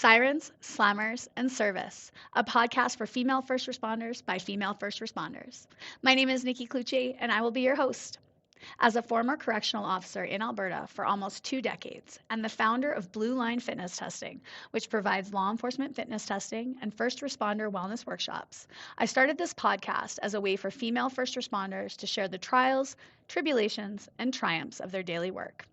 Sirens, Slammers, and Service, a podcast for female first responders by female first responders. My name is Nikki Cloutier, and I will be your host. As a former correctional officer in Alberta for almost 2 decades and the founder of Blue Line Fitness Testing, which provides law enforcement fitness testing and first responder wellness workshops, I started this podcast as a way for female first responders to share the trials, tribulations, and triumphs of their daily work.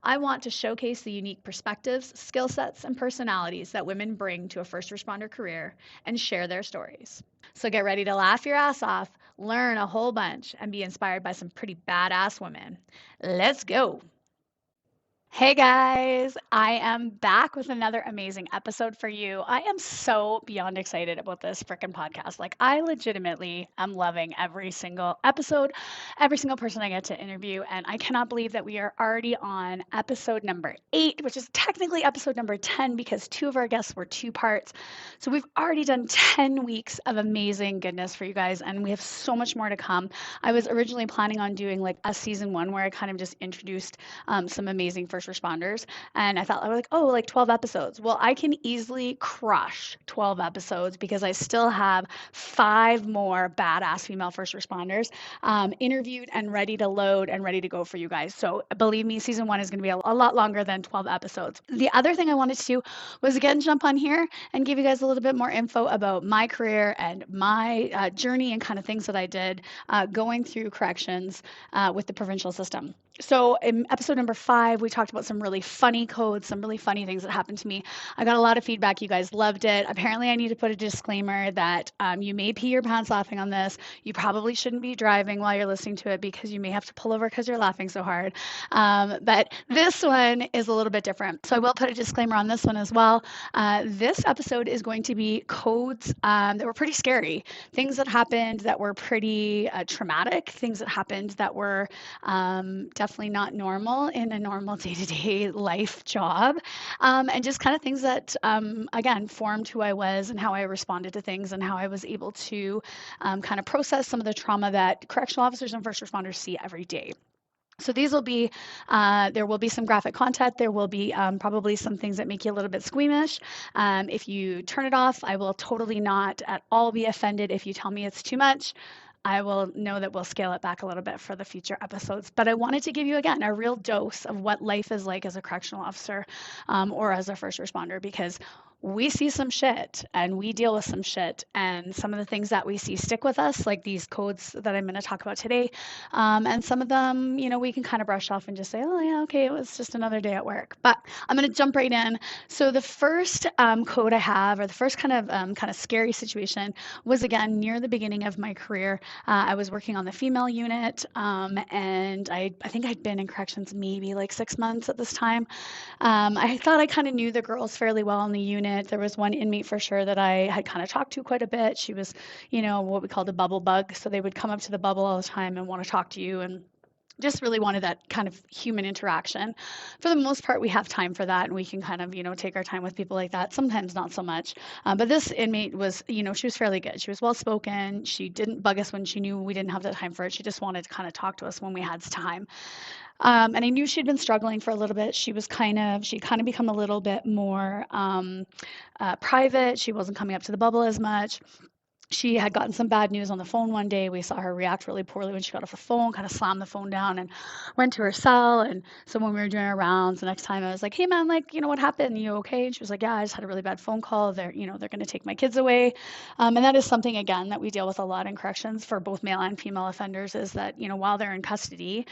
I want to showcase the unique perspectives, skill sets, and personalities that women bring to a first responder career and share their stories. So get ready to laugh your ass off, learn a whole bunch, and be inspired by some pretty badass women. Let's go. Hey guys, I am back with another amazing episode for you. I am so beyond excited about this freaking podcast. Like, I legitimately am loving every single episode, every single person I get to interview, and I cannot believe that we are already on episode number 8, which is technically episode number 10 because 2 of our guests were 2 parts. So we've already done 10 weeks of amazing goodness for you guys, and we have so much more to come. I was originally planning on doing like a season 1 where I kind of just introduced some amazing first responders, and I thought, I was like, oh, like 12 episodes. Well, I can easily crush 12 episodes because I still have 5 more badass female first responders interviewed and ready to load and ready to go for you guys. So believe me, season 1 is going to be a lot longer than 12 episodes. The other thing I wanted to do was again jump on here and give you guys a little bit more info about my career and my journey and kind of things that I did going through corrections with the provincial system. So in episode number 5, we talked about some really funny codes, some really funny things that happened to me. I got a lot of feedback. You guys loved it. Apparently, I need to put a disclaimer that you may pee your pants laughing on this. You probably shouldn't be driving while you're listening to it because you may have to pull over because you're laughing so hard. But this one is a little bit different. So I will put a disclaimer on this one as well. This episode is going to be codes that were pretty scary, things that happened that were pretty traumatic, things that happened that were definitely not normal in a normal day-to-day life job, and just kind of things that again formed who I was and how I responded to things and how I was able to kind of process some of the trauma that correctional officers and first responders see every day. So these will be, there will be some graphic content. There will be probably some things that make you a little bit squeamish. If you turn it off, I will totally not at all be offended if you tell me it's too much. I will know that we'll scale it back a little bit for the future episodes. But I wanted to give you, again, a real dose of what life is like as a correctional officer or as a first responder, because we see some shit and we deal with some shit, and some of the things that we see stick with us, like these codes that I'm going to talk about today. And some of them, you know, we can kind of brush off and just say, oh yeah, okay, it was just another day at work. But I'm going to jump right in. So the first code I have, or the first kind of scary situation, was again near the beginning of my career. I was working on the female unit, and I think I'd been in corrections maybe like 6 months at this time. I thought I kind of knew the girls fairly well in the unit. There was one inmate for sure that I had kind of talked to quite a bit. She was, you know, what we called a bubble bug. So they would come up to the bubble all the time and want to talk to you and just really wanted that kind of human interaction. For the most part, we have time for that, and we can kind of, you know, take our time with people like that. Sometimes not so much. But this inmate was, you know, she was fairly good. She was well spoken. She didn't bug us when she knew we didn't have the time for it. She just wanted to kind of talk to us when we had time. And I knew she'd been struggling for a little bit. She'd kind of become a little bit more private. She wasn't coming up to the bubble as much. She had gotten some bad news on the phone one day. We saw her react really poorly when she got off the phone, kind of slammed the phone down and went to her cell. And so when we were doing our rounds, the next time I was like, hey man, like, you know, what happened? You okay? And she was like, yeah, I just had a really bad phone call. They're going to take my kids away. And that is something, again, that we deal with a lot in corrections for both male and female offenders, is that, you know, while they're in custody,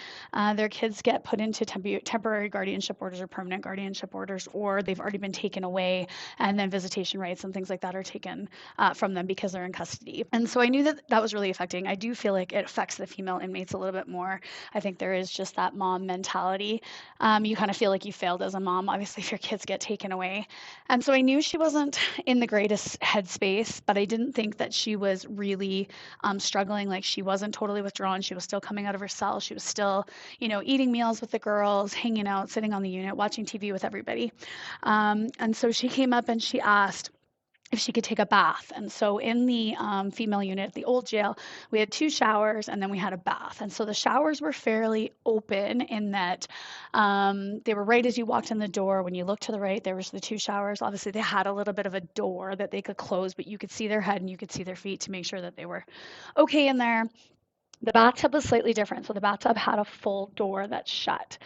their kids get put into temporary guardianship orders or permanent guardianship orders, or they've already been taken away, and then visitation rights and things like that are taken from them because they're in custody. And so I knew that that was really affecting. I do feel like it affects the female inmates a little bit more. I think there is just that mom mentality. You kind of feel like you failed as a mom, obviously, if your kids get taken away. And so I knew she wasn't in the greatest headspace, but I didn't think that she was really struggling. Like, she wasn't totally withdrawn. She was still coming out of her cell. She was still, you know, eating meals with the girls, hanging out, sitting on the unit, watching TV with everybody. And so she came up and she asked, if she could take a bath. And so in the female unit at the old jail, we had 2 showers and then we had a bath. And so the showers were fairly open in that they were right as you walked in the door. When you looked to the right, there was the 2 showers. Obviously, they had a little bit of a door that they could close, but you could see their head and you could see their feet to make sure that they were okay in there. The bathtub was slightly different. So the bathtub had a full door that shut.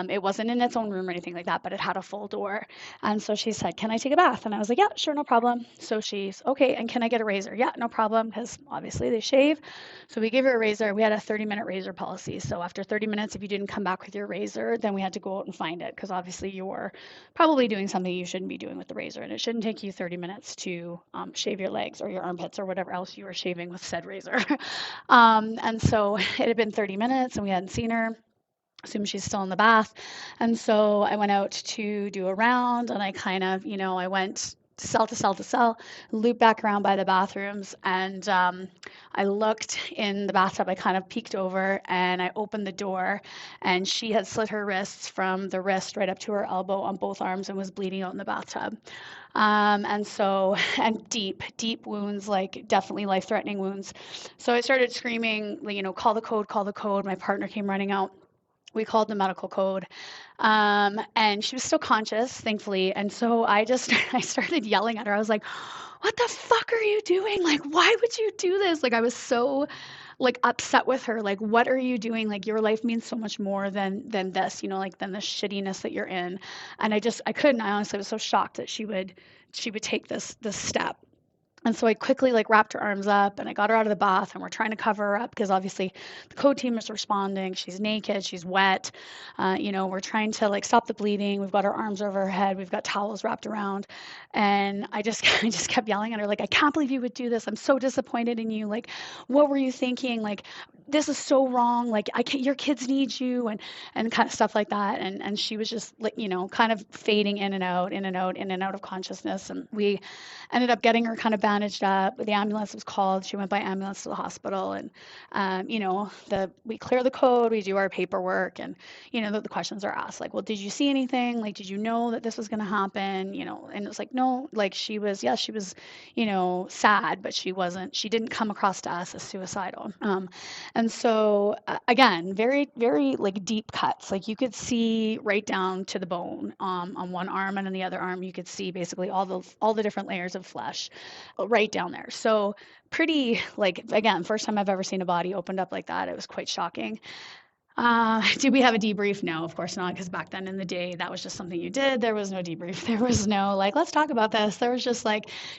It wasn't in its own room or anything like that, but it had a full door. And so she said, "Can I take a bath?" And I was like, "Yeah, sure, no problem." So she's, "Okay, and can I get a razor?" "Yeah, no problem," because obviously they shave. So we gave her a razor. We had a 30-minute razor policy. So after 30 minutes, if you didn't come back with your razor, then we had to go out and find it, because obviously you're probably doing something you shouldn't be doing with the razor. And it shouldn't take you 30 minutes to shave your legs or your armpits or whatever else you were shaving with said razor. And so it had been 30 minutes and we hadn't seen her. Assume she's still in the bath. And so I went out to do a round, and I kind of, I went cell to cell to cell, looped back around by the bathrooms, and I looked in the bathtub. I kind of peeked over and I opened the door, and she had slit her wrists from the wrist right up to her elbow on both arms and was bleeding out in the bathtub. And deep wounds, like definitely life-threatening wounds. So I started screaming, "Call the code, call the code." My partner came running out. We called the medical code, and she was still conscious, thankfully. And so I started yelling at her. I was like, "What the fuck are you doing? Like, why would you do this?" Like, I was so like upset with her. Like, what are you doing? Like, your life means so much more than this, like than the shittiness that you're in. And I couldn't. I honestly was so shocked that she would take this step. And so I quickly wrapped her arms up and I got her out of the bath, and we're trying to cover her up because obviously the code team is responding. She's naked, she's wet. We're trying to stop the bleeding. We've got her arms over her head. We've got towels wrapped around. And I just I just kept yelling at her, like, "I can't believe you would do this. I'm so disappointed in you. Like, what were you thinking? Like, this is so wrong. Like, I can't, your kids need you," and kind of stuff like that. And she was just kind of fading in and out, in and out, in and out of consciousness. And we ended up getting her kind of bandaged up. The ambulance was called. She went by ambulance to the hospital, and we clear the code, we do our paperwork, and the questions are asked, like, "Well, did you see anything? Like, did you know that this was going to happen?" And it was like, no, like, she was sad, but she didn't come across to us as suicidal. And so again, very, very deep cuts. Like, you could see right down to the bone on one arm, and on the other arm you could see basically all the different layers of flesh right down there. So pretty, again, first time I've ever seen a body opened up like that. It was quite shocking. Did we have a debrief? No, of course not, because back then in the day, that was just something you did. There was no debrief. There was no let's talk about this. There was just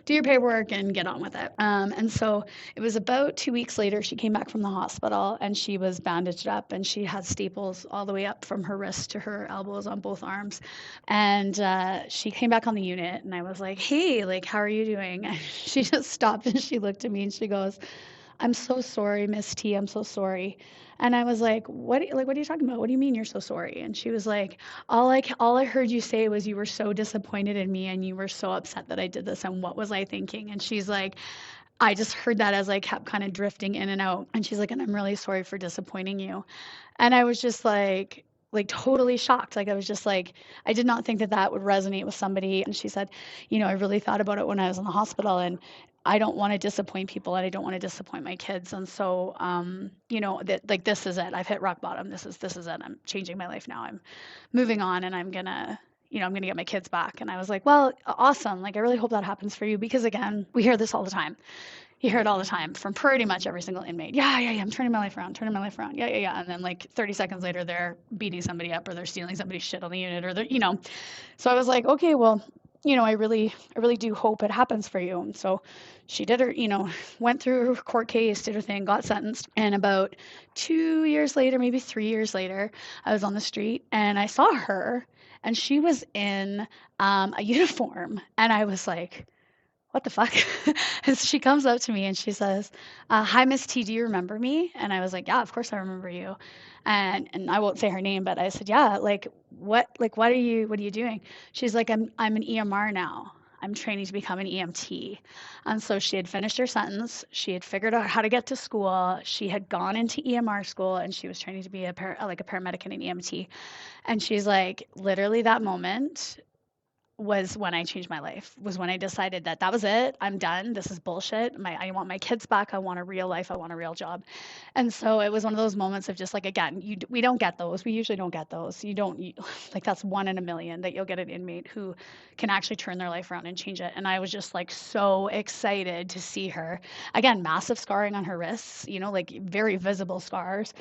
do your paperwork and get on with it. And so it was about 2 weeks later, she came back from the hospital and she was bandaged up, and she had staples all the way up from her wrist to her elbows on both arms. And she came back on the unit, and I was like, "Hey, how are you doing?" And she just stopped and she looked at me and she goes, "I'm so sorry, Miss T. I'm so sorry." And I was like, what are you talking about? What do you mean you're so sorry?" And she was like, all I heard you say was you were so disappointed in me and you were so upset that I did this, and what was I thinking?" And she's like, "I just heard that as I kept kind of drifting in and out." And she's like, "And I'm really sorry for disappointing you." And I was just totally shocked. I was just I did not think that would resonate with somebody. And she said, "I really thought about it when I was in the hospital, and I don't want to disappoint people, and I don't want to disappoint my kids. And so, this is it. I've hit rock bottom. This is it. I'm changing my life now. I'm moving on, and I'm gonna get my kids back." And I was like, "Well, awesome. I really hope that happens for you," because again, we hear this all the time. You hear it all the time from pretty much every single inmate. Yeah, yeah, yeah. I'm turning my life around. Yeah, yeah, yeah. And then 30 seconds later, they're beating somebody up, or they're stealing somebody's shit on the unit, or they're. So I was like, okay, well, I really do hope it happens for you. And so she did her, went through her court case, did her thing, got sentenced. And about 2 years later, maybe 3 years later, I was on the street and I saw her, and she was in a uniform. And I was like, "What the fuck?" And she comes up to me and she says, "Hi, Miss T, do you remember me?" And I was like, "Yeah, of course I remember you." And I won't say her name, but I said, "Yeah, what are you doing?" She's like, I'm an EMR now. I'm training to become an EMT." And so she had finished her sentence. She had figured out how to get to school. She had gone into EMR school, and she was training to be a paramedic and an EMT. And she's like, literally that moment, was when I changed my life, was when I decided that that was it. I'm done. This is bullshit. I want my kids back. I want a real life. I want a real job. And so it was one of those moments of just like, again, we don't get those. We usually don't get those. Like that's one in a million that you'll get an inmate who can actually turn their life around and change it. And I was just like so excited to see her. Again, massive scarring on her wrists, like very visible scars.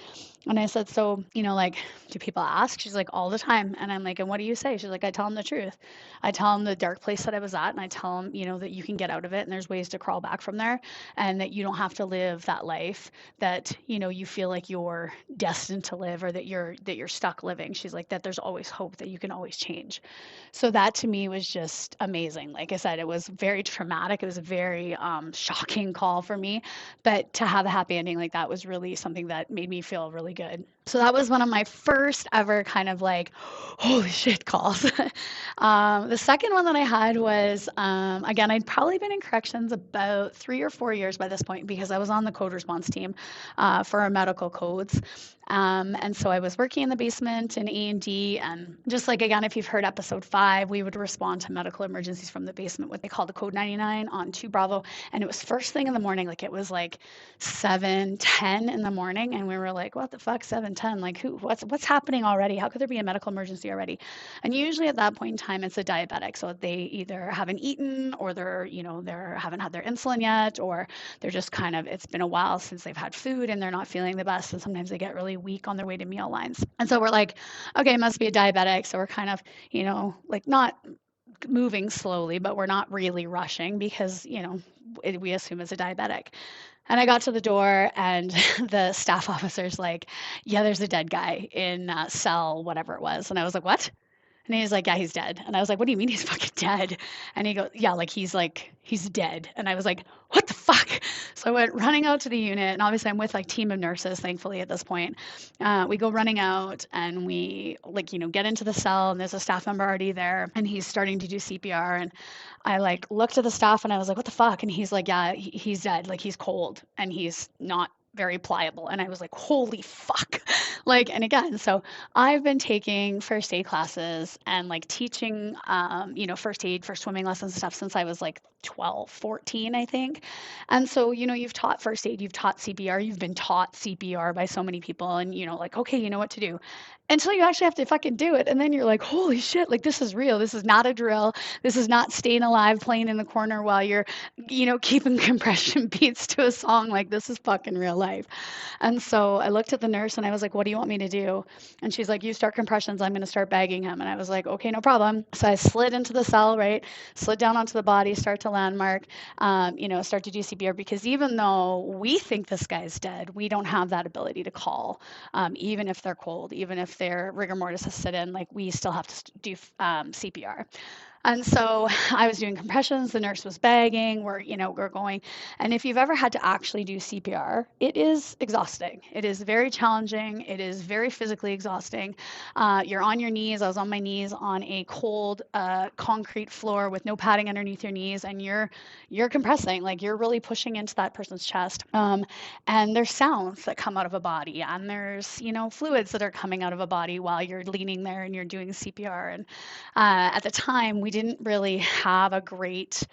And I said, so, like, do people ask? She's like, all the time. And I'm like, and what do you say? She's like, I tell them the truth. I tell them the dark place that I was at, and I tell them, that you can get out of it and there's ways to crawl back from there, and that you don't have to live that life that, you feel like you're destined to live, or that you're stuck living. She's like, that there's always hope, that you can always change. So that to me was just amazing. Like I said, it was very traumatic. It was a very shocking call for me, but to have a happy ending like that was really something that made me feel really good. So that was one of my first ever kind of like, holy shit calls. The second one that I had was, again, I'd probably been in corrections about 3 or 4 years by this point, because I was on the code response team for our medical codes. And so I was working in the basement in A&D, and just like, again, if you've heard episode 5, we would respond to medical emergencies from the basement, what they call the code 99 on 2 Bravo. And it was first thing in the morning, like it was like 7:10 in the morning. And we were like, what the fuck, 7:10? Like what's happening already? How could there be a medical emergency already? And usually at that point in time, it's a diabetic. So they either haven't eaten, or they haven't had their insulin yet, or they're just kind of, it's been a while since they've had food and they're not feeling the best. And sometimes they get really weak on their way to meal lines. And so we're like, okay, it must be a diabetic. So we're kind of, like not moving slowly, but we're not really rushing, because, we assume it's a diabetic. And I got to the door, and the staff officer's like, yeah, there's a dead guy in cell, whatever it was. And I was like, what? And he's like, yeah, he's dead. And I was like, what do you mean he's fucking dead? And he goes, yeah, he's dead. And I was like, what the fuck? So I went running out to the unit, and obviously I'm with like team of nurses, thankfully at this point. We go running out, and we get into the cell, and there's a staff member already there, and he's starting to do CPR. And I like looked at the staff, and I was like, what the fuck? And he's like, yeah, he's dead. Like he's cold, and he's not very pliable. And I was like, holy fuck. And again, so I've been taking first aid classes and like teaching, first aid for swimming lessons and stuff since I was like 12, 14, I think. And so, you've taught first aid, you've taught CPR, you've been taught CPR by so many people, and, like, okay, you know what to do, until you actually have to fucking do it. And then you're like, holy shit, like this is real. This is not a drill. This is not staying alive playing in the corner while you're, keeping compression beats to a song. Like this is fucking real life. And so I looked at the nurse, and I was like, what do you want me to do? And she's like, you start compressions. I'm going to start bagging him. And I was like, okay, no problem. So I slid into the cell, right? Slid down onto the body, start to landmark, start to do CPR, because even though we think this guy's dead, we don't have that ability to call, even if they're cold, even if their rigor mortis has set in, like we still have to do CPR. And so I was doing compressions, the nurse was bagging, we're going. And if you've ever had to actually do CPR, it is exhausting. It is very challenging. It is very physically exhausting. You're on your knees. I was on my knees on a cold concrete floor with no padding underneath your knees, and you're compressing, like you're really pushing into that person's chest. And there's sounds that come out of a body, and there's, fluids that are coming out of a body while you're leaning there and you're doing CPR. And at the time, we didn't really have a great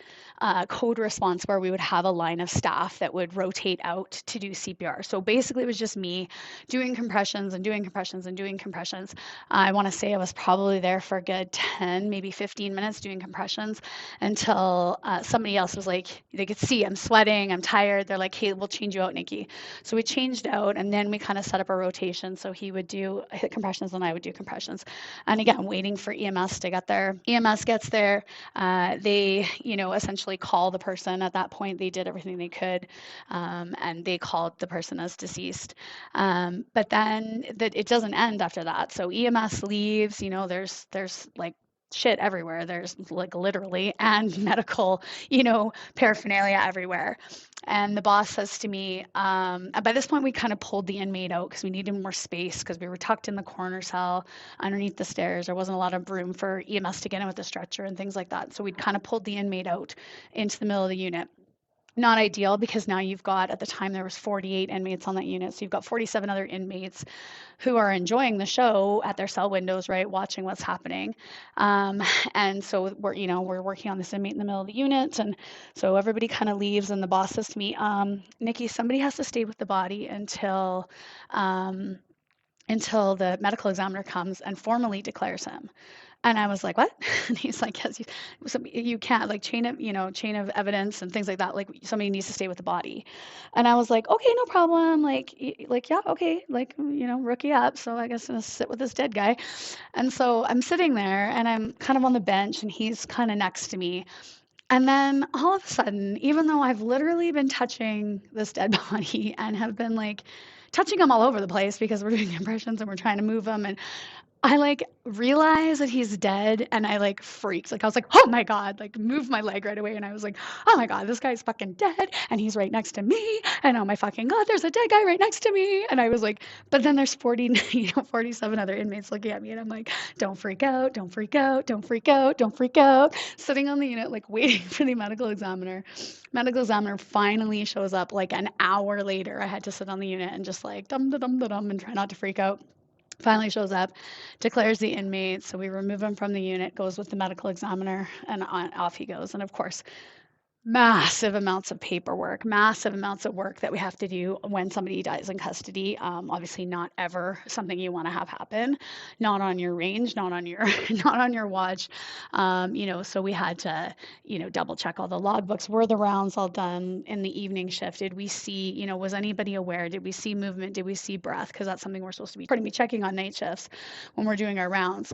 code response where we would have a line of staff that would rotate out to do CPR. So basically it was just me doing compressions and doing compressions and doing compressions. I want to say I was probably there for a good 10, maybe 15 minutes doing compressions, until somebody else was like, they could see I'm sweating, I'm tired. They're like, hey, we'll change you out, Nikki. So we changed out, and then we kind of set up a rotation. So he would do compressions and I would do compressions. And again, waiting for EMS to get there. EMS gets there. They, essentially call the person. At that point, they did everything they could, and they called the person as deceased. But then it doesn't end after that. So EMS leaves. There's like shit everywhere. There's like literally and medical, paraphernalia everywhere. And the boss says to me, by this point we kind of pulled the inmate out because we needed more space, because we were tucked in the corner cell underneath the stairs. There wasn't a lot of room for EMS to get in with the stretcher and things like that. So we'd kind of pulled the inmate out into the middle of the unit. not ideal because now you've got, at the time there was 48 inmates on that unit, so you've got 47 other inmates who are enjoying the show at their cell windows, right, watching what's happening. um, and so we're working on this inmate in the middle of the unit, and so everybody kind of leaves, and the boss says to me, Nikki, somebody has to stay with the body um, until the medical examiner comes and formally declares him. And I was like, what? And he's like, yes, you can't, like, chain of evidence and things like that. Like, somebody needs to stay with the body. And I was like, okay, no problem. Like, yeah, okay. Like, rookie up. So I guess I'm gonna sit with this dead guy. And so I'm sitting there and I'm kind of on the bench and he's kind of next to me. And then all of a sudden, even though I've literally been touching this dead body and have been like touching him all over the place because we're doing impressions and we're trying to move him, and I like realize that he's dead and I like freaked. Like I was like, oh my God, like moved my leg right away. And I was like, oh my God, this guy's fucking dead. And he's right next to me. And oh my fucking God, there's a dead guy right next to me. And I was like, but then there's 47 other inmates looking at me. And I'm like, don't freak out, don't freak out, don't freak out, don't freak out. Sitting on the unit, like waiting for the medical examiner. Medical examiner finally shows up like an hour later. I had to sit on the unit and just like dum da dum da dum and try not to freak out. Finally shows up, declares the inmate, so we remove him from the unit, goes with the medical examiner, and off he goes. And of course, massive amounts of paperwork, massive amounts of work that we have to do when somebody dies in custody. Obviously, not ever something you want to have happen, not on your range, not on your not on your watch. So we had to, double check all the logbooks. Were the rounds all done in the evening shift? Did we see, was anybody aware? Did we see movement? Did we see breath? Because that's something we're supposed to be checking on night shifts when we're doing our rounds.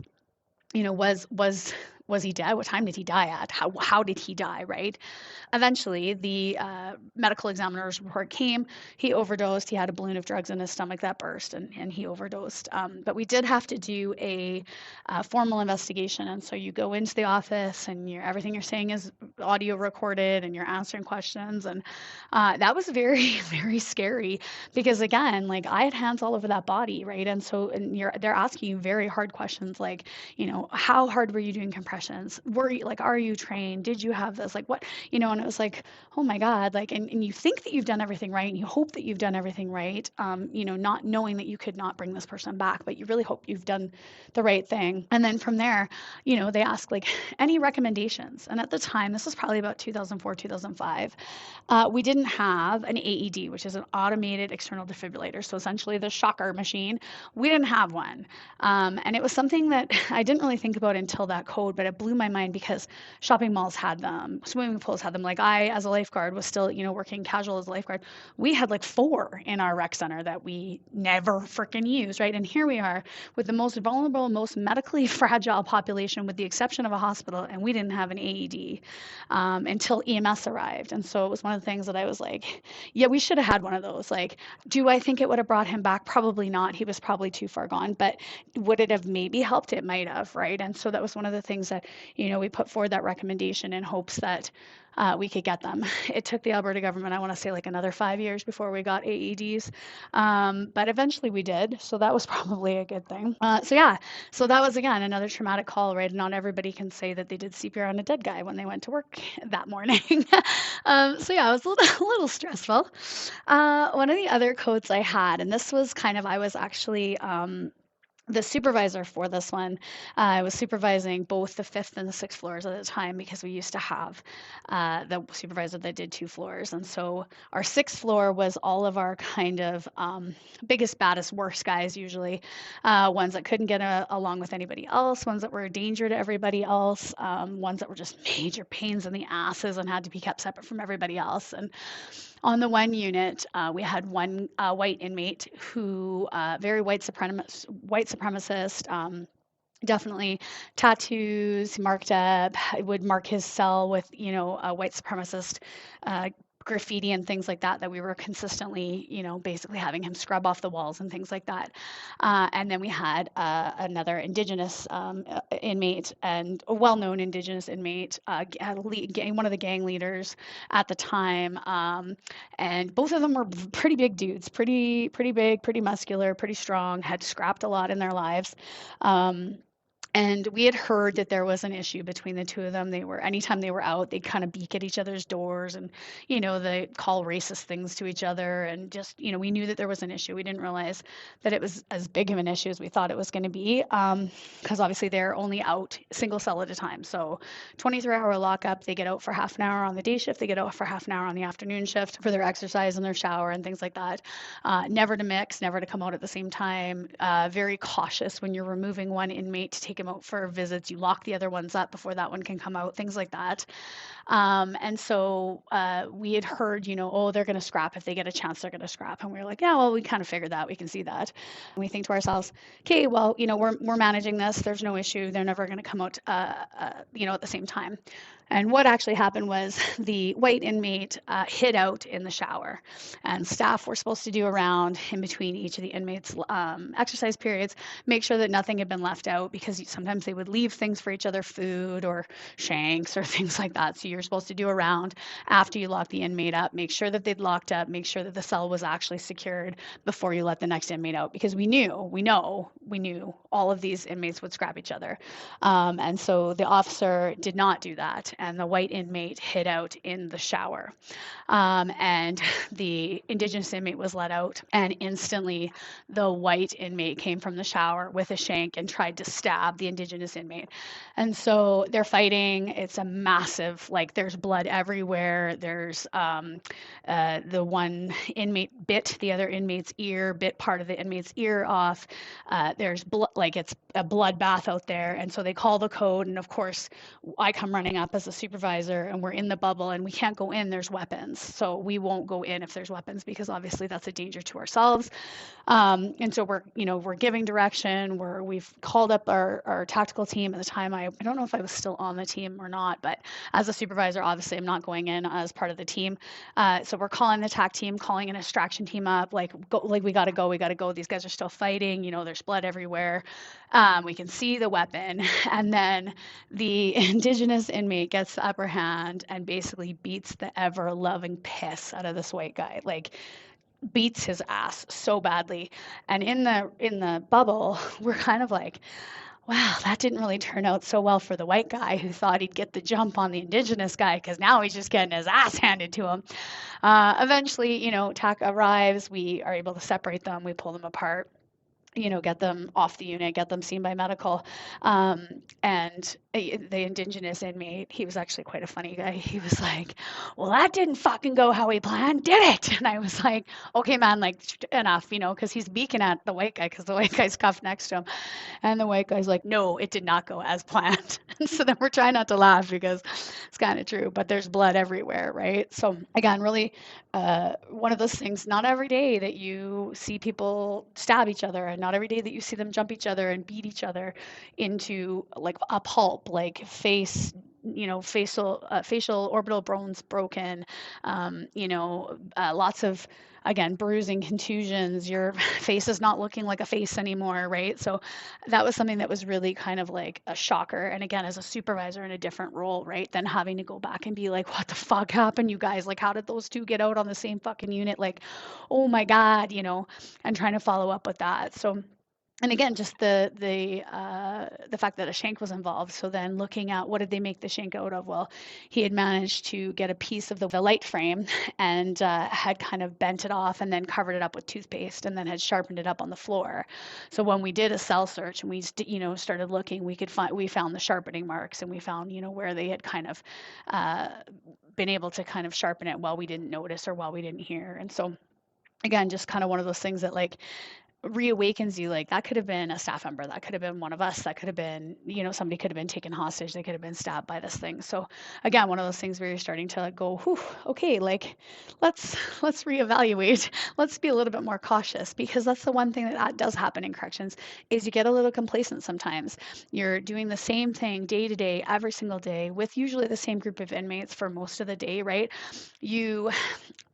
Was he dead? What time did he die at? How did he die, right? Eventually, the medical examiner's report came. He overdosed. He had a balloon of drugs in his stomach that burst, and he overdosed. But we did have to do a formal investigation. And so you go into the office, and everything you're saying is audio recorded, and you're answering questions. And that was very, very scary because, again, like I had hands all over that body, right? And so they're asking you very hard questions like, how hard were you doing compressions? Are you trained? Did you have this? Like what, and it was like, oh my God, like, and you think that you've done everything right and you hope that you've done everything right, not knowing that you could not bring this person back, but you really hope you've done the right thing. And then from there, they ask like any recommendations. And at the time, this was probably about 2004, 2005, we didn't have an AED, which is an automated external defibrillator. So essentially the shocker machine, we didn't have one. And it was something that I didn't really think about until that code, but it blew my mind because shopping malls had them, swimming pools had them. Like I, as a lifeguard, was still, working casual as a lifeguard. We had like 4 in our rec center that we never freaking used, right? And here we are with the most vulnerable, most medically fragile population, with the exception of a hospital, and we didn't have an AED until EMS arrived. And so it was one of the things that I was like, yeah, we should have had one of those. Like, do I think it would have brought him back? Probably not. He was probably too far gone, but would it have maybe helped? It might have, right? And so that was one of the things that, we put forward that recommendation in hopes that we could get them. It took the Alberta government, I want to say, like another 5 years before we got AEDs, but eventually we did. So that was probably a good thing. So that was, again, another traumatic call, right? Not everybody can say that they did CPR on a dead guy when they went to work that morning. It was a little stressful. One of the other codes I had, and this was kind of, I was actually the supervisor for this one. I was supervising both the 5th and the 6th floors at the time because we used to have the supervisor that did 2 floors. And so our 6th floor was all of our kind of biggest, baddest, worst guys, usually. Ones that couldn't get along with anybody else, ones that were a danger to everybody else, ones that were just major pains in the asses and had to be kept separate from everybody else. And on the one unit, we had one white inmate who, very white supremacist, definitely tattoos, marked up, would mark his cell with, a white supremacist graffiti and things like that we were consistently, basically having him scrub off the walls and things like that. And then we had another Indigenous inmate, and a well-known Indigenous inmate, one of the gang leaders at the time. And both of them were pretty big dudes, pretty big, pretty muscular, pretty strong, had scrapped a lot in their lives. And we had heard that there was an issue between the two of them. Anytime they were out, they'd kind of beak at each other's doors and, they call racist things to each other. And just, we knew that there was an issue. We didn't realize that it was as big of an issue as we thought it was going to be. Because obviously they're only out single cell at a time. So 23-hour lockup, they get out for half an hour on the day shift. They get out for half an hour on the afternoon shift for their exercise and their shower and things like that. Never to mix, never to come out at the same time. Very cautious when you're removing one inmate to take him out for visits. You lock the other ones up before that one can come out, things like that. And so we had heard, oh, they're going to scrap. If they get a chance, they're going to scrap. And we were like, yeah, well, we kind of figured that. We can see that. And we think to ourselves, okay, well, we're managing this. There's no issue. They're never going to come out, at the same time. And what actually happened was the white inmate hid out in the shower, and staff were supposed to do a round in between each of the inmates' exercise periods, make sure that nothing had been left out, because sometimes they would leave things for each other, food or shanks or things like that. So you're supposed to do a round after you lock the inmate up, make sure that they'd locked up, make sure that the cell was actually secured before you let the next inmate out, because we knew all of these inmates would scrap each other. And so the officer did not do that, and the white inmate hid out in the shower. And the Indigenous inmate was let out, and instantly the white inmate came from the shower with a shank and tried to stab the Indigenous inmate. And so they're fighting. It's a massive, there's blood everywhere. There's the one inmate bit the other inmate's ear, bit part of the inmate's ear off. There's blood, it's a bloodbath out there. And so they call the code. And of course, I come running up as a supervisor, and we're in the bubble, and we can't go in. There's weapons. So we won't go in if there's weapons, because obviously that's a danger to ourselves. And so we're giving direction. We've called up our tactical team. At the time, I don't know if I was still on the team or not, but as a supervisor, obviously I'm not going in as part of the team. So we're calling the TAC team, calling an extraction team up, we got to go. These guys are still fighting. There's blood everywhere. We can see the weapon. And then the Indigenous inmate gets the upper hand and basically beats the ever-loving piss out of this white guy. Beats his ass so badly. And in the bubble, we're kind of like, wow, that didn't really turn out so well for the white guy who thought he'd get the jump on the Indigenous guy, because now he's just getting his ass handed to him. Eventually, TAC arrives. We are able to separate them. We pull them apart, get them off the unit, get them seen by medical. And the Indigenous inmate, he was actually quite a funny guy. He was like, well, that didn't fucking go how we planned, did it? And I was like, okay, man, enough, because he's beaking at the white guy, because the white guy's cuffed next to him. And the white guy's like, no, it did not go as planned. And so then we're trying not to laugh, because it's kind of true, but there's blood everywhere, right? So again, really one of those things, not every day that you see people stab each other, and not every day that you see them jump each other and beat each other into a pulp, facial orbital bones broken, lots of, again, bruising, contusions, your face is not looking like a face anymore, right? So that was something that was really kind of like a shocker. And again, as a supervisor in a different role, right, then having to go back and be like, what the fuck happened, you guys? How did those two get out on the same fucking unit? Oh my God, and trying to follow up with that. So, and again, just the fact that a shank was involved. So then looking at what did they make the shank out of? Well, he had managed to get a piece of the light frame and had kind of bent it off and then covered it up with toothpaste and then had sharpened it up on the floor. So when we did a cell search and we started looking, we found the sharpening marks, and we found where they had kind of been able to kind of sharpen it while we didn't notice or while we didn't hear. And so again, just kind of one of those things that reawakens you. That could have been a staff member, that could have been one of us, that could have been somebody could have been taken hostage, they could have been stabbed by this thing. So again, one of those things where you're starting to go, whew, okay, let's reevaluate, let's be a little bit more cautious, because that's the one thing that does happen in corrections, is you get a little complacent sometimes. You're doing the same thing day to day, every single day, with usually the same group of inmates for most of the day, right? You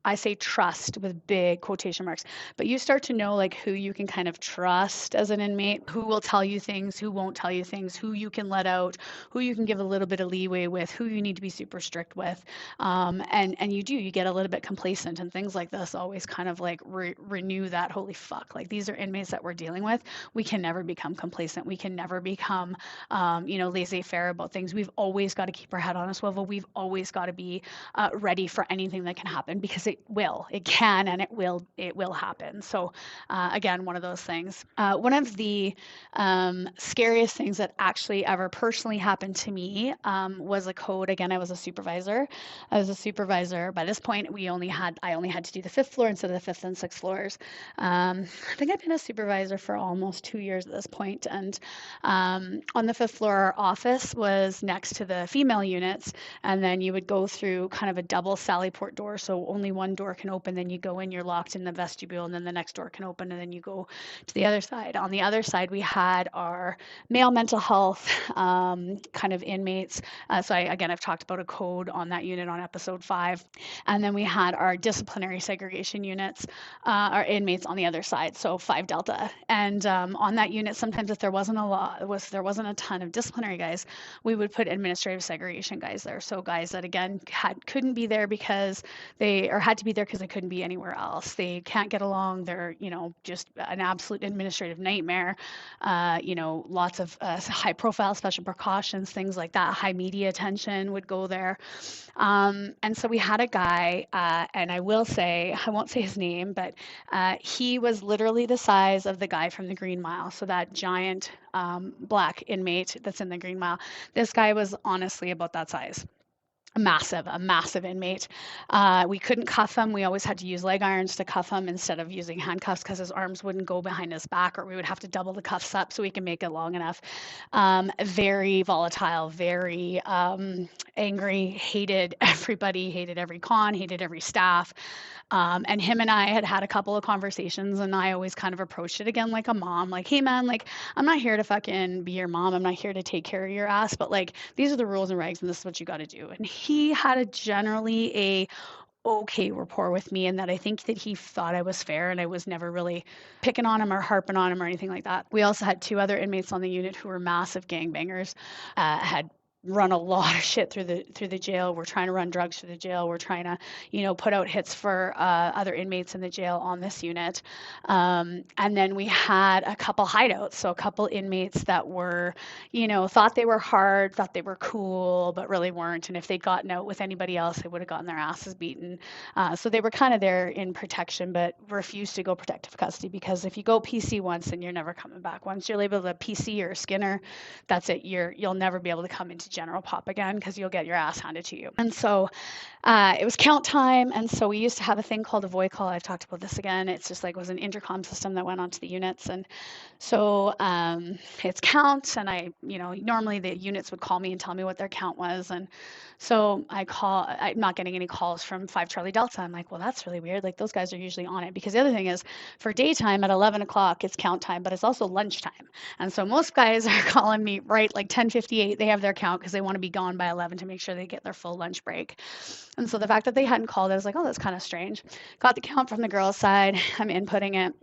I say trust with big quotation marks, but you start to know like who you can kind of trust as an inmate, who will tell you things, who won't tell you things, who you can let out, who you can give a little bit of leeway with, who you need to be super strict with. And you get a little bit complacent, and things like this always kind of like renew that holy fuck. Like these are inmates that we're dealing with. We can never become complacent. We can never become, laissez-faire about things. We've always got to keep our head on a swivel. We've always got to be ready for anything that can happen, because it can, and it will happen. So again, one of those things. One of the scariest things that actually ever personally happened to me was a code. Again, I was a supervisor. By this point, I only had to do the 5th floor instead of the 5th and 6th floors. I think I've been a supervisor for almost 2 years at this point. And on the 5th floor, our office was next to the female units. And then you would go through kind of a double sally port door. So only one door can open, then you go in, you're locked in the vestibule, and then the next door can open, and then you go to the other side. On the other side, we had our male mental health kind of inmates. I've talked about a code on that unit on episode 5. And then we had our disciplinary segregation units, our inmates on the other side, so 5 Delta. And on that unit, sometimes if there wasn't a ton of disciplinary guys, we would put administrative segregation guys there. So guys that again couldn't be there because had to be there because they couldn't be anywhere else. They can't get along. They're just an absolute administrative nightmare. Lots of high profile special precautions, things like that. High media attention would go there. And so we had a guy, and I won't say his name, but he was literally the size of the guy from the Green Mile. So that giant black inmate that's in the Green Mile. This guy was honestly about that size. A massive inmate. We couldn't cuff him. We always had to use leg irons to cuff him instead of using handcuffs, because his arms wouldn't go behind his back, or we would have to double the cuffs up so we can make it long enough. Very volatile, very angry, hated everybody, hated every con, hated every staff. And him and I had a couple of conversations, and I always kind of approached it again like a mom, like, hey man, like, I'm not here to fucking be your mom. I'm not here to take care of your ass, but like, these are the rules and regs, and this is what you got to do. And he had generally a okay rapport with me, and that I think that he thought I was fair, and I was never really picking on him or harping on him or anything like that. We also had 2 other inmates on the unit who were massive gangbangers, had run a lot of shit through the jail. We're trying to run drugs through the jail. We're trying to, put out hits for other inmates in the jail on this unit. And then we had a couple hideouts. So a couple inmates that were, thought they were hard, thought they were cool, but really weren't. And if they'd gotten out with anybody else, they would have gotten their asses beaten. So they were kind of there in protection, but refused to go protective custody, because if you go PC once, then you're never coming back. Once you're labeled a PC or a Skinner, that's it. You'll never be able to come into general pop again, because you'll get your ass handed to you. And so it was count time, and so we used to have a thing called a voice call. I've talked about this again. It's just like, it was an intercom system that went onto the units, and so it's count, and normally the units would call me and tell me what their count was, and so I'm not getting any calls from 5 Charlie Delta. I'm like, well, that's really weird. Like, those guys are usually on it, because the other thing is, for daytime at 11 o'clock, it's count time, but it's also lunchtime, and so most guys are calling me right like 10:58. They have their count because they want to be gone by 11 to make sure they get their full lunch break. And so the fact that they hadn't called, I was like, oh, that's kind of strange. Got the count from the girls' side. I'm inputting it.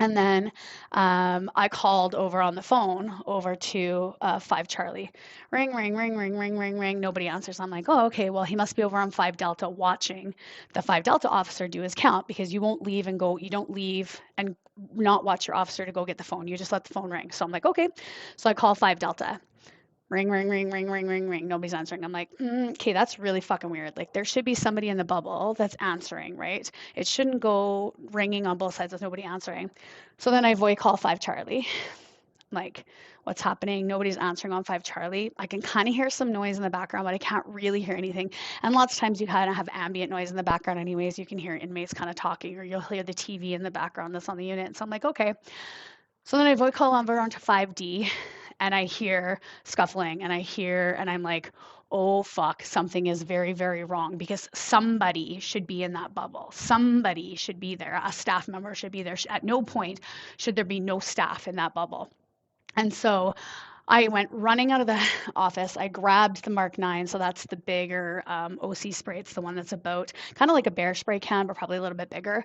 And then I called over on the phone over to 5 Charlie. Ring, ring, ring, ring, ring, ring, ring. Nobody answers. I'm like, oh, okay, well, he must be over on 5 Delta watching the 5 Delta officer do his count, because you don't leave and not watch your officer to go get the phone. You just let the phone ring. So I'm like, okay. So I call 5 Delta. Ring, ring, ring, ring, ring, ring, ring. Nobody's answering. I'm like, okay, that's really fucking weird. Like, there should be somebody in the bubble that's answering, right? It shouldn't go ringing on both sides with nobody answering. So then I voice call 5 Charlie. I'm like, what's happening? Nobody's answering on 5 Charlie. I can kind of hear some noise in the background, but I can't really hear anything. And lots of times you kind of have ambient noise in the background anyways. You can hear inmates kind of talking, or you'll hear the TV in the background that's on the unit. So I'm like, okay. So then I voice call over onto 5D. And I hear scuffling, and I'm like, oh fuck, something is very, very wrong, because somebody should be in that bubble. Somebody should be there. A staff member should be there. At no point should there be no staff in that bubble. And so I went running out of the office. I grabbed the Mark 9, so that's the bigger OC spray. It's the one that's about kind of like a bear spray can, but probably a little bit bigger.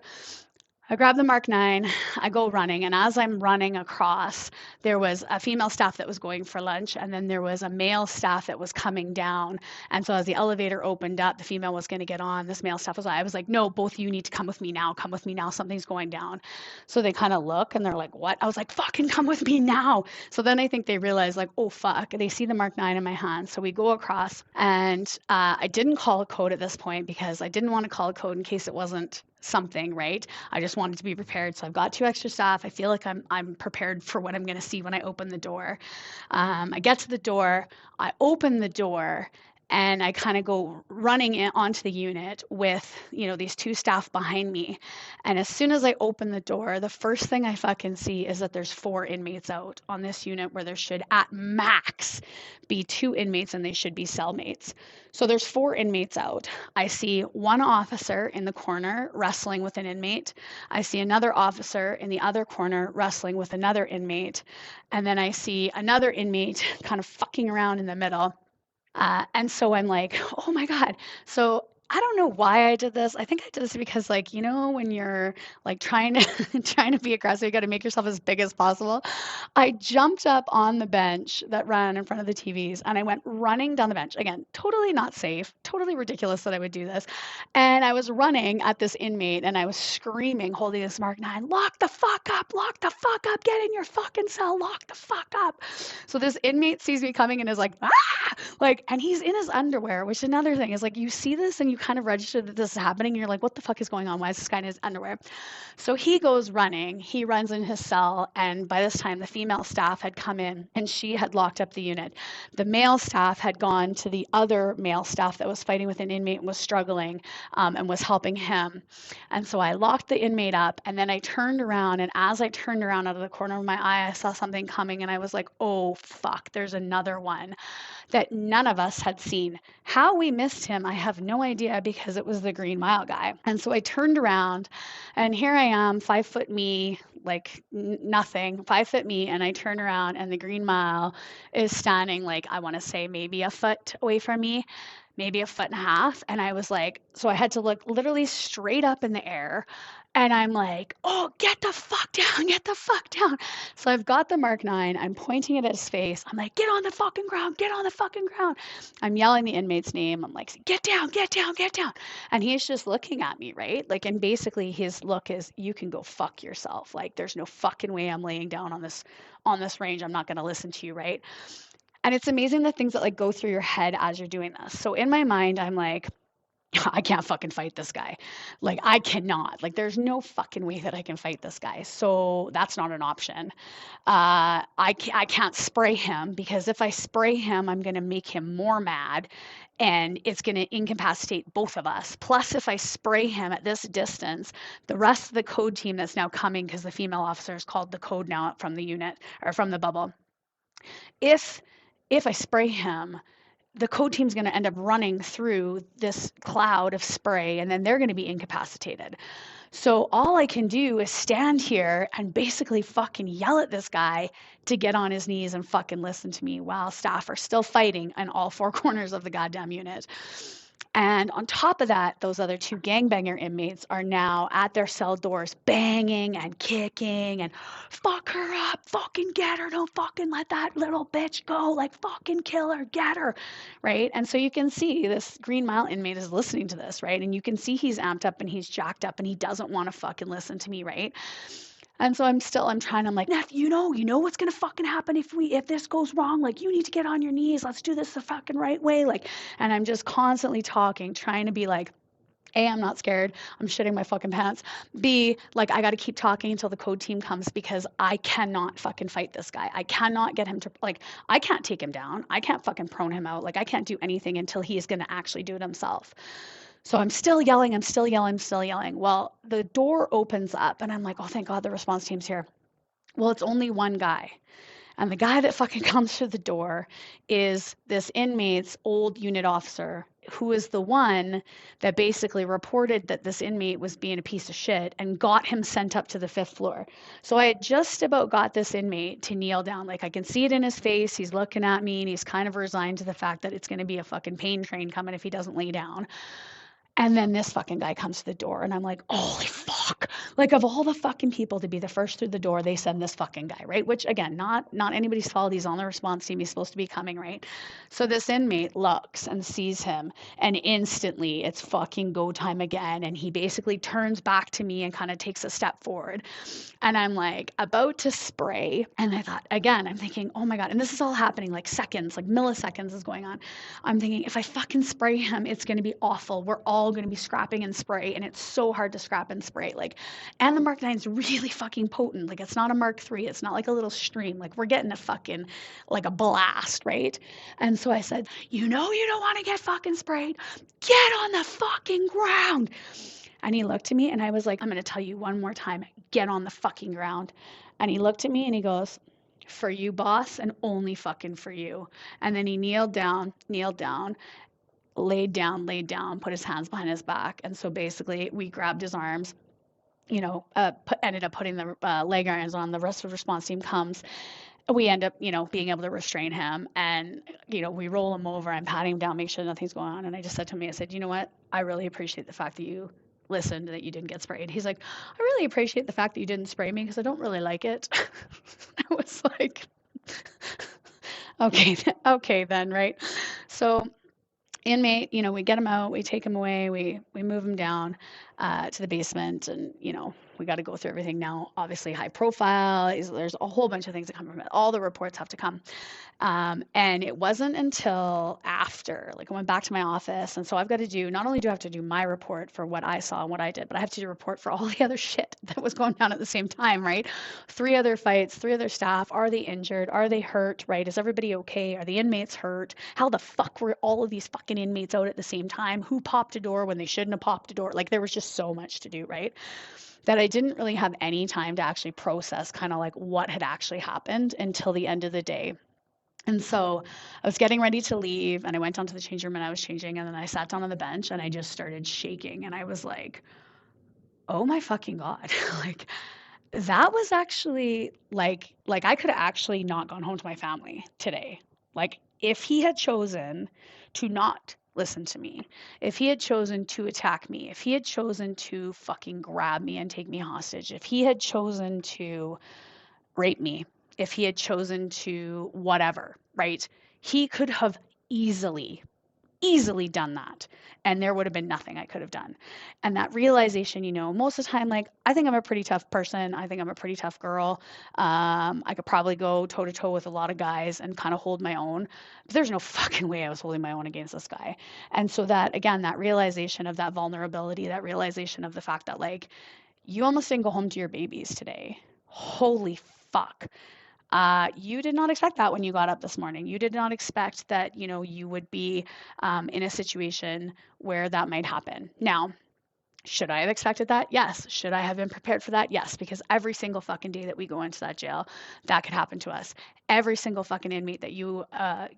I grab the Mark 9, I go running, and as I'm running across, there was a female staff that was going for lunch, and then there was a male staff that was coming down. And so as the elevator opened up, the female was going to get on. This male staff I was like, no, both of you need to come with me now. Come with me now. Something's going down. So they kind of look and they're like, what? I was like, fucking come with me now. So then I think they realize like, oh, fuck. They see the Mark 9 in my hand. So we go across, and I didn't call a code at this point because I didn't want to call a code in case it wasn't something, right? I just wanted to be prepared. So I've got 2 extra staff. I feel like I'm prepared for what I'm going to see when I open the door. I get to the door, I open the door, and I kind of go running onto the unit with, these 2 staff behind me. And as soon as I open the door, the first thing I fucking see is that there's 4 inmates out on this unit where there should at max be 2 inmates and they should be cellmates. So there's 4 inmates out. I see 1 officer in the corner wrestling with an inmate. I see another officer in the other corner wrestling with another inmate. And then I see another inmate kind of fucking around in the middle. And so I'm like, oh my God. So I don't know why I did this. I think I did this because when you're like trying to be aggressive, you got to make yourself as big as possible. I jumped up on the bench that ran in front of the TVs and I went running down the bench. Again, totally not safe, totally ridiculous that I would do this. And I was running at this inmate and I was screaming, holding this Mark 9, lock the fuck up, get in your fucking cell, lock the fuck up. So this inmate sees me coming and is like, and he's in his underwear, which another thing is like, you see this and you kind of register that this is happening and you're like, what the fuck is going on? Why is this guy in his underwear? So he goes running, he runs in his cell, and by this time the female staff had come in and she had locked up the unit. The male staff had gone to the other male staff that was fighting with an inmate and was struggling and was helping him. And so I locked the inmate up and then I turned around, and as I turned around out of the corner of my eye, I saw something coming and I was like, oh fuck, there's another one that none of us had seen. How we missed him, I have no idea, because it was the Green Mile guy. And so I turned around and here I am, 5 foot me, like nothing, 5 foot me, and I turn around and the Green Mile is standing like, I want to say maybe a foot away from me, maybe a foot and a half. And I was like, so I had to look literally straight up in the air. And I'm like, oh, get the fuck down, get the fuck down. So I've got the Mark 9, I'm pointing it at his face. I'm like, get on the fucking ground, get on the fucking ground. I'm yelling the inmate's name. I'm like, get down, get down, get down. And he's just looking at me, right? Like, and basically his look is, you can go fuck yourself. Like, there's no fucking way I'm laying down on this range. I'm not going to listen to you, right? And it's amazing the things that like go through your head as you're doing this. So in my mind, I'm like, I can't fucking fight this guy. Like, I cannot. Like, there's no fucking way that I can fight this guy. So that's not an option. I can't spray him, because if I spray him, I'm going to make him more mad and it's going to incapacitate both of us. Plus, if I spray him at this distance, the rest of the code team that's now coming, because the female officer is called the code now from the unit or from the bubble. If I spray him, the code team's going to end up running through this cloud of spray and then they're going to be incapacitated. So all I can do is stand here and basically fucking yell at this guy to get on his knees and fucking listen to me while staff are still fighting in all 4 corners of the goddamn unit. And on top of that, those other 2 gangbanger inmates are now at their cell doors banging and kicking and fuck her up, fucking get her, don't fucking let that little bitch go, like fucking kill her, get her, right? And so you can see this Green Mile inmate is listening to this, right? And you can see he's amped up and he's jacked up and he doesn't want to fucking listen to me, right? And so I'm like, Neff, you know what's going to fucking happen if this goes wrong? Like, you need to get on your knees. Let's do this the fucking right way. Like, and I'm just constantly talking, trying to be like, A, I'm not scared. I'm shitting my fucking pants. B, like, I got to keep talking until the code team comes, because I cannot fucking fight this guy. I cannot get him to, like, I can't take him down. I can't fucking prone him out. Like, I can't do anything until he is going to actually do it himself. So I'm still yelling. Well, the door opens up and I'm like, oh, thank God the response team's here. Well, it's only one guy. And the guy that fucking comes through the door is this inmate's old unit officer who is the one that basically reported that this inmate was being a piece of shit and got him sent up to the 5th floor. So I had just about got this inmate to kneel down. Like I can see it in his face. He's looking at me and he's kind of resigned to the fact that it's going to be a fucking pain train coming if he doesn't lay down. And then this fucking guy comes to the door and I'm like, holy fuck. Like of all the fucking people to be the first through the door, they send this fucking guy, right? Which again, not anybody's fault. He's on the response team. He's supposed to be coming, right? So this inmate looks and sees him and instantly it's fucking go time again. And he basically turns back to me and kind of takes a step forward. And I'm like about to spray. And I thought, again, I'm thinking, oh my God. And this is all happening like seconds, like milliseconds is going on. I'm thinking if I fucking spray him, it's going to be awful. We're all going to be scrapping and spray. And it's so hard to scrap and spray. Like, and the Mark 9 is really fucking potent. Like it's not a Mark 3. It's not like a little stream. Like we're getting a fucking, like a blast, right? And so I said, you know, you don't want to get fucking sprayed. Get on the fucking ground. And he looked at me and I was like, I'm going to tell you one more time, get on the fucking ground. And he looked at me and he goes, for you, boss, and only fucking for you. And then he kneeled down, laid down, put his hands behind his back. And so basically we grabbed his arms, you know, ended up putting the leg irons on. The rest of the response team comes. We end up, you know, being able to restrain him and, you know, we roll him over and pat him down, make sure nothing's going on. And I just said to him, I said, you know what? I really appreciate the fact that you listened, that you didn't get sprayed. He's like, I really appreciate the fact that you didn't spray me because I don't really like it. I was like, okay then, right? So inmate, you know, we get him out, we take him away, we move him down to the basement, and you know, we got to go through everything now. Obviously, high profile. There's a whole bunch of things that come from it. All the reports have to come. And it wasn't until after, like I went back to my office. And so I've got to do, not only do I have to do my report for what I saw and what I did, but I have to do a report for all the other shit that was going down at the same time, right? 3 other fights, 3 other staff. Are they injured? Are they hurt, right? Is everybody okay? Are the inmates hurt? How the fuck were all of these fucking inmates out at the same time? Who popped a door when they shouldn't have popped a door? Like there was just so much to do, right? That I didn't really have any time to actually process kind of like what had actually happened until the end of the day. And so I was getting ready to leave and I went down to the change room and I was changing and then I sat down on the bench and I just started shaking and I was like, oh my fucking God. Like that was actually like I could have actually not gone home to my family today. Like if he had chosen to not listen to me, if he had chosen to attack me, if he had chosen to fucking grab me and take me hostage, if he had chosen to rape me, if he had chosen to whatever, right? He could have easily done that. And there would have been nothing I could have done. And that realization, you know, most of the time, like, I think I'm a pretty tough person. I think I'm a pretty tough girl. I could probably go toe to toe with a lot of guys and kind of hold my own. But there's no fucking way I was holding my own against this guy. And so that, again, that realization of that vulnerability, that realization of the fact that, like, you almost didn't go home to your babies today. Holy fuck. You did not expect that when you got up this morning. You did not expect that, you know, you would be in a situation where that might happen. Now, should I have expected that? Yes. Should I have been prepared for that? Yes, because every single fucking day that we go into that jail, that could happen to us. Every single fucking inmate that you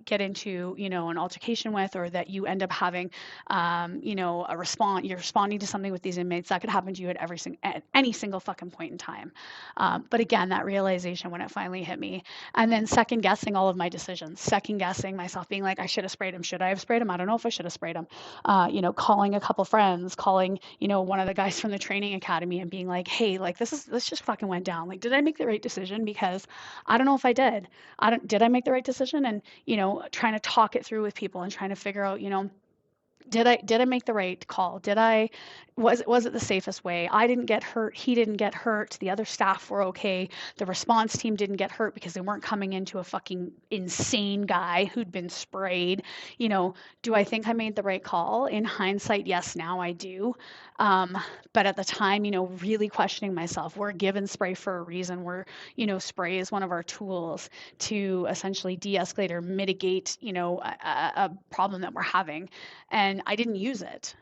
get into, you know, an altercation with, or that you end up having, you know, you're responding to something with these inmates, that could happen to you at any single fucking point in time. But again, that realization when it finally hit me, and then second guessing all of my decisions, second guessing myself, being like, I should have sprayed him. Should I have sprayed him? I don't know if I should have sprayed him. You know, calling a couple friends, calling, you know, one of the guys from the training academy and being like, hey, like this just fucking went down. Like, did I make the right decision? Because I don't know if I did. Did I make the right decision? And, you know, trying to talk it through with people and trying to figure out, you know, did I make the right call? Was it the safest way? I didn't get hurt. He didn't get hurt. The other staff were okay. The response team didn't get hurt because they weren't coming into a fucking insane guy who'd been sprayed. You know, do I think I made the right call? In hindsight, yes, now I do. But at the time, you know, really questioning myself. We're given spray for a reason. You know, spray is one of our tools to essentially de-escalate or mitigate, you know, a problem that we're having. And I didn't use it.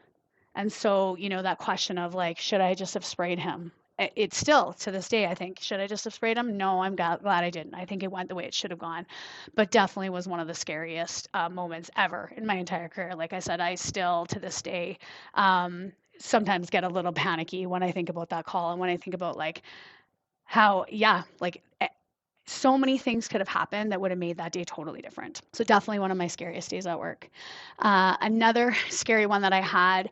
And so, you know, that question of like, should I just have sprayed him? it's still to this day, I think, should I just have sprayed him? No, I'm glad I didn't. I think it went the way it should have gone, but definitely was one of the scariest moments ever in my entire career. Like I said, I still to this day sometimes get a little panicky when I think about that call and when I think about like how, yeah, like so many things could have happened that would have made that day totally different. So definitely one of my scariest days at work. Another scary one that I had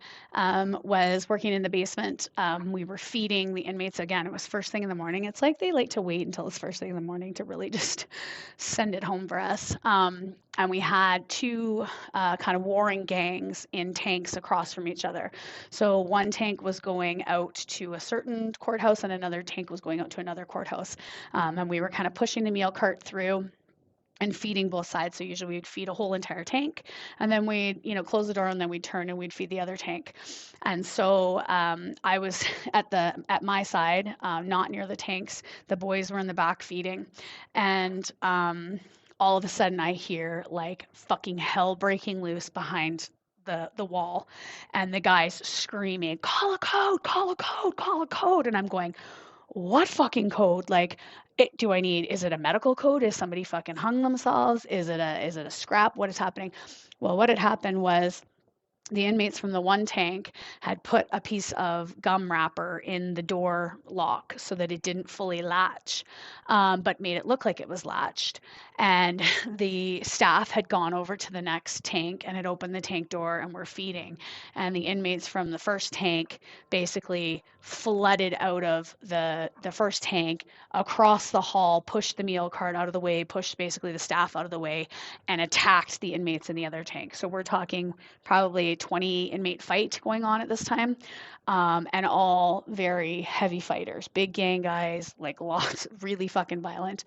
was working in the basement. We were feeding the inmates. Again, it was first thing in the morning. It's like they like to wait until it's first thing in the morning to really just send it home for us. And we had two kind of warring gangs in tanks across from each other. So one tank was going out to a certain courthouse and another tank was going out to another courthouse. And we were kind of pushing the meal cart through and feeding both sides. So usually we'd feed a whole entire tank and then we'd, close the door and then we'd turn and we'd feed the other tank. And so I was at my side, not near the tanks. The boys were in the back feeding. And all of a sudden I hear like fucking hell breaking loose behind the wall and the guys screaming, call a code, call a code, call a code. And I'm going, what fucking code? Like, is it a medical code? Is somebody fucking hung themselves? Is it a scrap? What is happening? Well, what had happened was the inmates from the one tank had put a piece of gum wrapper in the door lock so that it didn't fully latch, but made it look like it was latched. And the staff had gone over to the next tank and had opened the tank door and were feeding. And the inmates from the first tank basically flooded out of the first tank across the hall, pushed the meal cart out of the way, pushed basically the staff out of the way, and attacked the inmates in the other tank. So we're talking probably 20 inmate fight going on at this time, and all very heavy fighters, big gang guys, like lots, really fucking violent.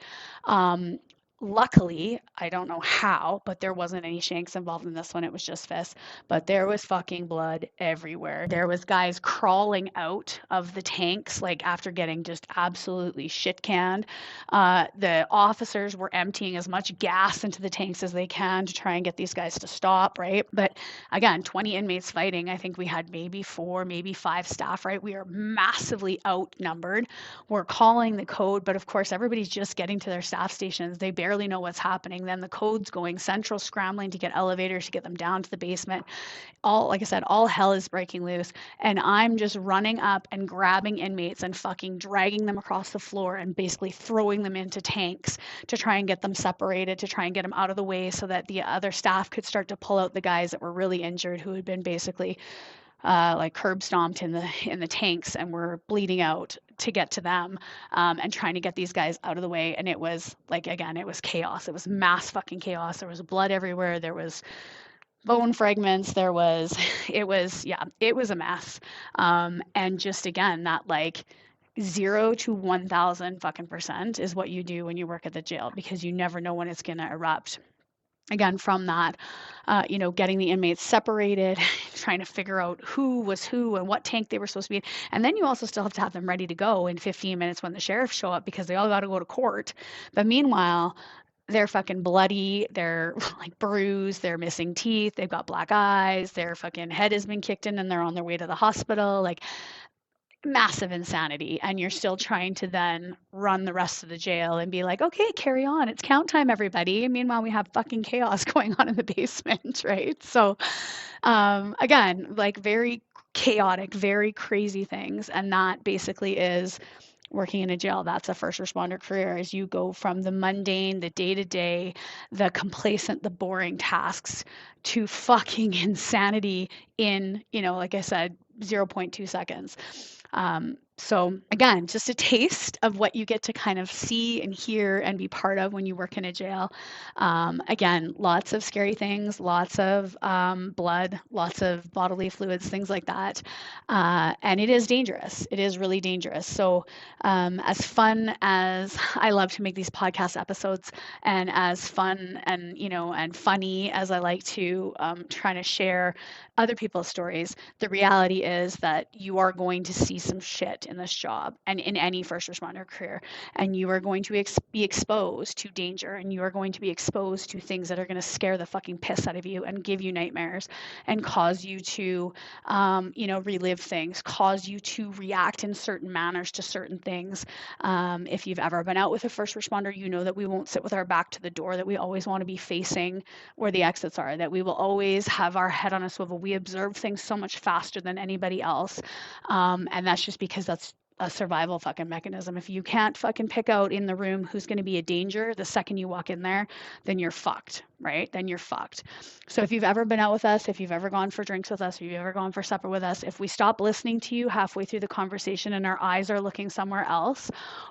Luckily, I don't know how, but there wasn't any shanks involved in this one. It was just fists, but there was fucking blood everywhere. There was guys crawling out of the tanks, like after getting just absolutely shit canned. The officers were emptying as much gas into the tanks as they can to try and get these guys to stop, right? But again, 20 inmates fighting. I think we had maybe 4, maybe 5 staff, right? We are massively outnumbered. We're calling the code, but of course, everybody's just getting to their staff stations. They barely know what's happening. Then the code's going central, scrambling to get elevators to get them down to the basement. Like I said, all hell is breaking loose. And I'm just running up and grabbing inmates and fucking dragging them across the floor and basically throwing them into tanks to try and get them separated, to try and get them out of the way so that the other staff could start to pull out the guys that were really injured, who had been basically like curb stomped in the tanks and were bleeding out, to get to them, and trying to get these guys out of the way. And it was like, again, it was chaos. It was mass fucking chaos. There was blood everywhere. There was bone fragments. It was a mess. And just again, that like 0 to 1,000 fucking % is what you do when you work at the jail, because you never know when it's going to erupt. Again, from that, getting the inmates separated, trying to figure out who was who and what tank they were supposed to be in. And then you also still have to have them ready to go in 15 minutes when the sheriffs show up, because they all got to go to court. But meanwhile, they're fucking bloody, they're like bruised, they're missing teeth, they've got black eyes, their fucking head has been kicked in and they're on their way to the hospital. Like, massive insanity. And you're still trying to then run the rest of the jail and be like, okay, carry on, it's count time, everybody. And meanwhile, we have fucking chaos going on in the basement, right? So again, like very chaotic, very crazy things. And that basically is working in a jail. That's a first responder career, as you go from the mundane, the day-to-day, the complacent, the boring tasks, to fucking insanity in, like I said, 0.2 seconds. So again, just a taste of what you get to kind of see and hear and be part of when you work in a jail. Again, lots of scary things, lots of blood, lots of bodily fluids, things like that. And it is dangerous. It is really dangerous. So as fun as I love to make these podcast episodes, and as fun and, and funny as I like to try to share other people's stories, the reality is that you are going to see some shit in this job and in any first responder career. And you are going to be exposed to danger, and you are going to be exposed to things that are going to scare the fucking piss out of you and give you nightmares and cause you to, relive things, cause you to react in certain manners to certain things. If you've ever been out with a first responder, you know that we won't sit with our back to the door, that we always want to be facing where the exits are, that we will always have our head on a swivel. We observe things so much faster than anybody else. And that's just because that's a survival fucking mechanism. If you can't fucking pick out in the room who's going to be a danger the second you walk in there, then you're fucked, right? Then you're fucked. So if you've ever been out with us, if you've ever gone for drinks with us, or you've ever gone for supper with us, if we stop listening to you halfway through the conversation and our eyes are looking somewhere else,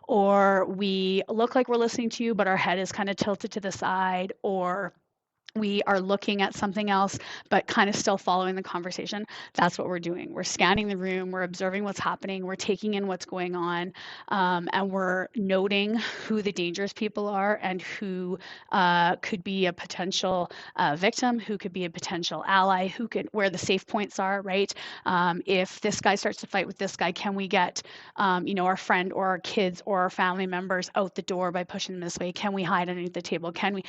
or we look like we're listening to you, but our head is kind of tilted to the side, or we are looking at something else, but kind of still following the conversation, that's what we're doing. We're scanning the room, we're observing what's happening, we're taking in what's going on, and we're noting who the dangerous people are and who could be a potential victim, who could be a potential ally, where the safe points are, right? If this guy starts to fight with this guy, can we get, our friend or our kids or our family members out the door by pushing them this way? Can we hide underneath the table? Can we,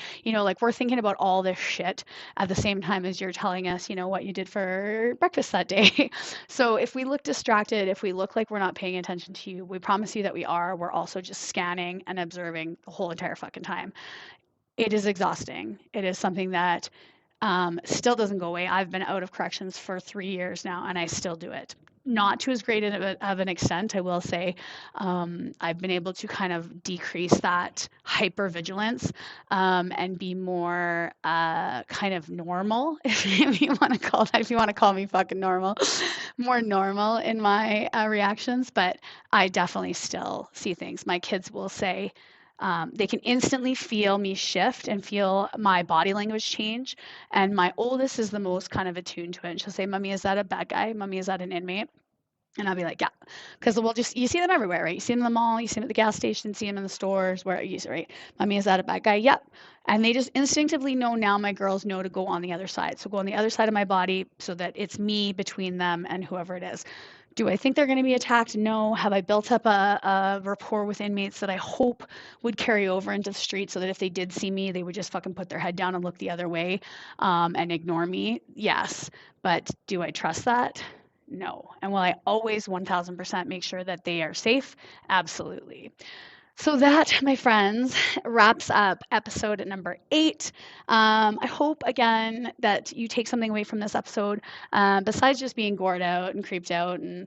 we're thinking about all this shit at the same time as you're telling us, what you did for breakfast that day. So if we look distracted, if we look like we're not paying attention to you, we promise you that we are. We're also just scanning and observing the whole entire fucking time. It is exhausting. It is something that still doesn't go away. I've been out of corrections for 3 years now, and I still do it. Not to as great of an extent, I will say. I've been able to kind of decrease that hypervigilance and be more kind of normal, if you want to call that, if you want to call me fucking normal, more normal in my reactions. But I definitely still see things. My kids will say, they can instantly feel me shift and feel my body language change. And my oldest is the most kind of attuned to it. And she'll say, Mommy, is that a bad guy? Mommy, is that an inmate? And I'll be like, yeah, because you see them everywhere, right? You see them in the mall, you see them at the gas station, see them in the stores, where you see, right? Mommy, is that a bad guy? Yep. And they just instinctively know now, my girls know to go on the other side. So go on the other side of my body so that it's me between them and whoever it is. Do I think they're going to be attacked? No. Have I built up a rapport with inmates that I hope would carry over into the street so that if they did see me, they would just fucking put their head down and look the other way and ignore me? Yes. But do I trust that? No. And will I always 1000% make sure that they are safe? Absolutely. So that, my friends, wraps up episode number 8. I hope, again, that you take something away from this episode, besides just being gored out and creeped out and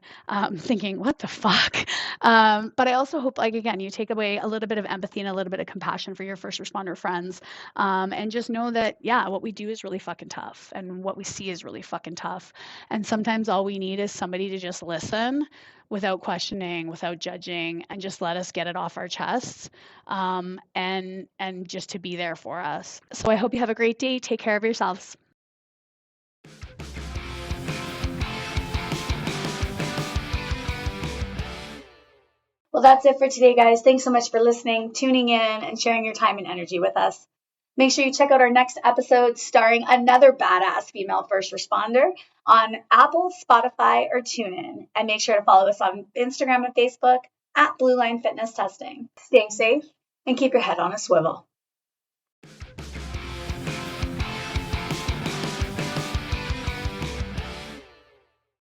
thinking, what the fuck? But I also hope, again, you take away a little bit of empathy and a little bit of compassion for your first responder friends. And just know that, what we do is really fucking tough. And what we see is really fucking tough. And sometimes all we need is somebody to just listen without questioning, without judging, and just let us get it off our chests, and just to be there for us. So I hope you have a great day. Take care of yourselves. Well, that's it for today, guys. Thanks so much for listening, tuning in, and sharing your time and energy with us. Make sure you check out our next episode starring another badass female first responder on Apple, Spotify, or TuneIn. And make sure to follow us on Instagram and Facebook at Blue Line Fitness Testing. Stay safe and keep your head on a swivel.